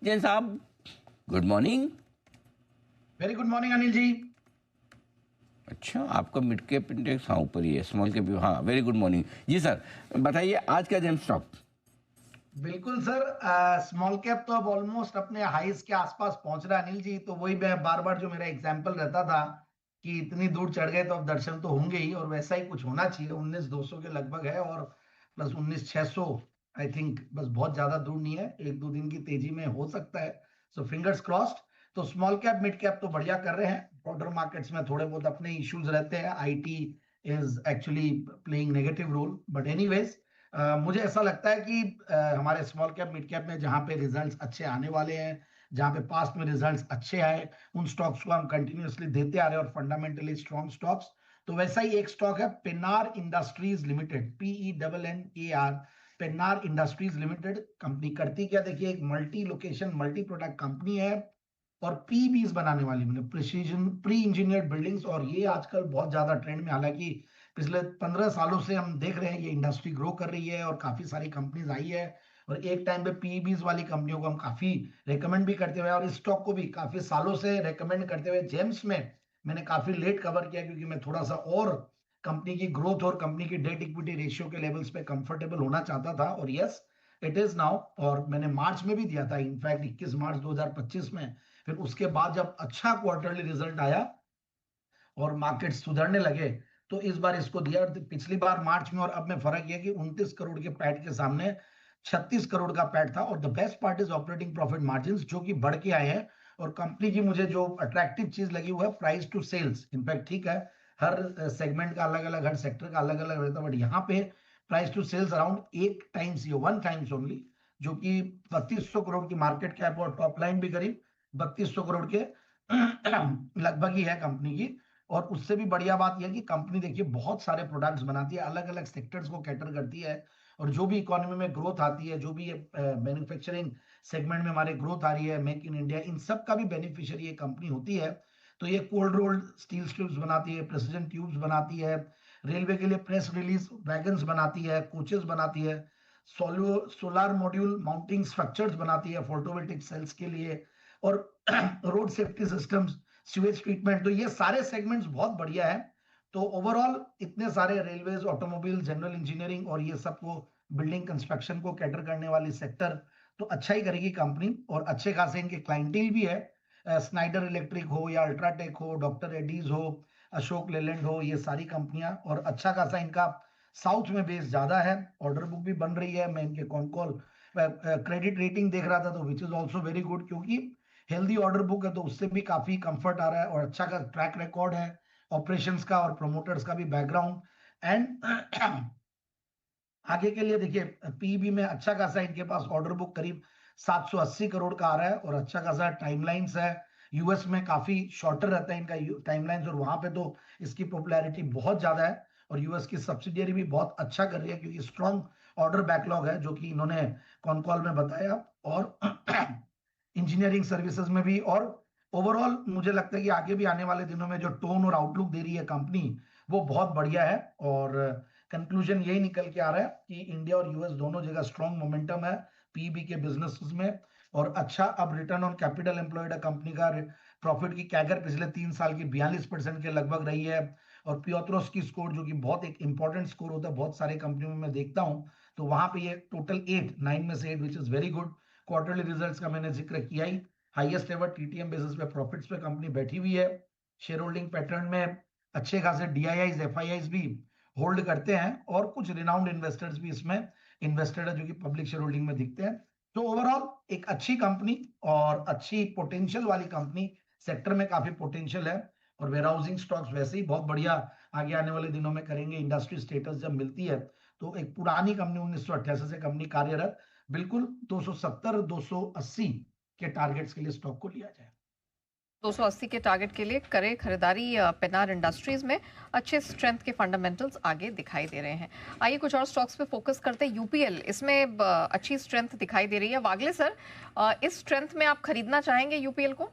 जैन साहब, good morning. Very good morning Anil ji. अच्छा, आपका मिड कैप इंडेक्स हाँ ऊपर ही है, स्मॉल कैप भी। हाँ, वेरी गुड मॉर्निंग जी सर। बताइए आज का जेम स्टॉक। बिल्कुल सर, स्मॉल कैप तो अब ऑलमोस्ट अपने हाईज के आसपास पहुंच रहा है अनिल जी। तो वही मैं बार बार जो मेरा एग्जांपल रहता था कि इतनी दूर चढ़ गए तो अब दर्शन तो होंगे ही, और वैसा ही कुछ होना चाहिए। 19,200 के लगभग है और प्लस 19,600 आई थिंक, बस बहुत ज्यादा दूर नहीं है, एक दो दिन की तेजी में हो सकता है। So fingers crossed. तो स्मॉल कैप मिड कैप तो बढ़िया कर रहे हैं। ब्रॉडर मार्केट्स में थोड़े बहुत अपने इश्यूज रहते हैं, IT is actually playing negative role, but anyways मुझे ऐसा लगता है कि हमारे स्मॉल कैप मिड कैप में जहां पे रिजल्ट्स अच्छे आने वाले हैं, जहां पे पास्ट में रिजल्ट्स अच्छे आए, उन स्टॉक्स को हम कंटिन्यूअसली देते आ रहे हैं और फंडामेंटली स्ट्रॉन्ग स्टॉक्स। तो वैसा ही एक स्टॉक है Pennar industries limited, PENNAR। Pennar industries limited company करती क्या, देखिए, एक multi location multi product company है और पीबीज बनाने वाली, मतलब प्रिसीजन प्री इंजीनियर्ड बिल्डिंग्स। और ये आजकल बहुत ज्यादा ट्रेंड में, हालांकि पिछले 15 सालों से हम देख रहे हैं ये इंडस्ट्री ग्रो कर रही है और काफी सारी कंपनीज आई है। और एक टाइम पे पीईबीज वाली कंपनियों को हम काफी रेकमेंड भी करते हुए, और इस स्टॉक को भी काफी सालों से रेकमेंड करते हुए जेम्स में मैंने काफी लेट कवर किया, क्योंकि मैं थोड़ा सा और कंपनी की ग्रोथ और कंपनी की डेट इक्विटी रेशियो के लेवल्स पे कंफर्टेबल होना चाहता था। और यस, इट इज नाउ। और मैंने मार्च में भी दिया था, इनफैक्ट 21 मार्च 2025 में। फिर उसके बाद जब अच्छा क्वार्टरली रिजल्ट आया और मार्केट सुधरने लगे, तो इस बार इसको दिया। और पिछली बार मार्च में और अब में फर्क यह कि 29 करोड़ के पैट के सामने 36 करोड़ का पैट था। और the best part is operating profit margin जो कि बढ़ के आए हैं। और कंपनी की मुझे जो अट्रैक्टिव चीज लगी हुआ है प्राइस टू सेल्स। इनफैक्ट ठीक है, हर सेगमेंट का अलग अलग, हर सेक्टर का अलग अलग रहता है, बट यहाँ पे price to sales around 8 times, ये 1 टाइम्स ओनली, जो कि 3200 करोड़ की मार्केट कैप और टॉप लाइन भी करीब 3200 करोड़ के लगभग ही है कंपनी की। और उससे भी बढ़िया बात यह है कि कंपनी देखिए बहुत सारे प्रोडक्ट्स बनाती है, अलग अलग सेक्टर्स को कैटर करती है। और जो भी इकोनॉमी में ग्रोथ आती है, जो भी ये मैन्युफैक्चरिंग सेगमेंट में हमारे ग्रोथ आ रही है, मेक इन इंडिया, इन सब का भी बेनिफिशियरी ये कंपनी होती है। तो ये कोल्ड रोल्ड स्टील ट्यूब्स बनाती है, प्रेसिजन ट्यूब्स बनाती है, रेलवे के लिए प्रेस रिलीज वैगन्स बनाती है, कोचेस बनाती है, सोलार मॉड्यूल माउंटिंग स्ट्रक्चर्स बनाती है फोटोवोल्टिक सेल्स के लिए, और road safety systems, sewage treatment. तो ये सारे सेगमेंट्स बहुत बढ़िया है। तो ओवरऑल इतने सारे रेलवेज, ऑटोमोबाइल, जनरल इंजीनियरिंग और ये सबको बिल्डिंग कंस्ट्रक्शन को कैटर करने वाली सेक्टर, तो अच्छा ही करेगी कंपनी। और अच्छे खासे इनके क्लाइंटेल भी है, स्नाइडर इलेक्ट्रिक हो या अल्ट्राटेक हो, डॉक्टर एडीज हो, अशोक लेलैंड हो, ये सारी कंपनियां। और अच्छा खासा इनका साउथ में बेस ज्यादा है, ऑर्डर बुक भी बन रही है। मैं इनके कॉन कॉल क्रेडिट रेटिंग देख रहा था, तो which is also very good, क्योंकि हेल्दी ऑर्डर बुक है तो उससे भी काफी कंफर्ट आ रहा है। और अच्छा का ट्रैक रिकॉर्ड है ऑपरेशंस का और प्रमोटर्स का भी बैकग्राउंड। एंड आगे के लिए देखिए, पीबी में अच्छा खासा इनके पास ऑर्डर बुक करीब 780 करोड़ का आ रहा है और अच्छा खासा टाइमलाइंस है। यूएस में काफी शॉर्टर रहता है इनका टाइमलाइंस, और वहां पे तो इसकी पॉपुलैरिटी बहुत ज्यादा है। और यूएस की सब्सिडियरी भी बहुत अच्छा कर रही है, क्योंकि स्ट्रॉन्ग ऑर्डर बैकलॉग है, जो कि इन्होंने कॉन कॉल में बताया। और इंजीनियरिंग सर्विसेज में भी। और ओवरऑल मुझे लगता है कि आगे भी आने वाले दिनों में जो टोन और आउटलुक दे रही है कंपनी, वो बहुत बढ़िया है। और कंक्लूजन यही निकल के आ रहा है कि इंडिया और यूएस दोनों जगह स्ट्रॉन्ग मोमेंटम है पीबी के बिजनेस में। और अच्छा, अब return on capital employed company का प्रॉफिट की कैगर पिछले 3 साल की 42% के लगभग रही है। और पियोत्रोस की स्कोर, जो कि बहुत एक इंपॉर्टेंट स्कोर होता है बहुत सारे कंपनियों में मैं देखता हूं, तो वहां पे ये टोटल 9 में से 8, which is very good. Quarterly results का मैंने जिक्र किया ही, हाईएस्ट एवर टीटीएम बेसिस पे प्रॉफिट्स पे कंपनी बैठी हुई है। शेयर होल्डिंग पैटर्न में अच्छे खासे डीआईआईज, एफआईआईज भी होल्ड करते हैं, और कुछ रिनाउंड इन्वेस्टर्स भी इसमें इन्वेस्टेड है, जो कि पब्लिक शेयर होल्डिंग में दिखते हैं। तो ओवरऑल एक अच्छी कंपनी और अच्छी पोटेंशियल वाली कंपनी, सेक्टर में काफी पोटेंशियल है। और वेयरहाउसिंग स्टॉक्स वैसे ही बहुत बढ़िया आगे आने वाले दिनों में करेंगे। इंडस्ट्री स्टेटस जब मिलती है, तो एक पुरानी कंपनी 1988 से कंपनी कार्यरत, बिल्कुल 270 280 के टारगेट्स के लिए स्टॉक को लिया जाए। 280 के टारगेट के लिए करें खरीदारी पेनार इंडस्ट्रीज में। अच्छे स्ट्रेंथ के फंडामेंटल्स आगे दिखाई दे रहे हैं। आइए कुछ और स्टॉक्स पे फोकस करते हैं। यूपीएल, इसमें अच्छी स्ट्रेंथ दिखाई दे रही है। वागले सर, इस स्ट्रेंथ में आप खरीदना चाहेंगे यूपीएल को?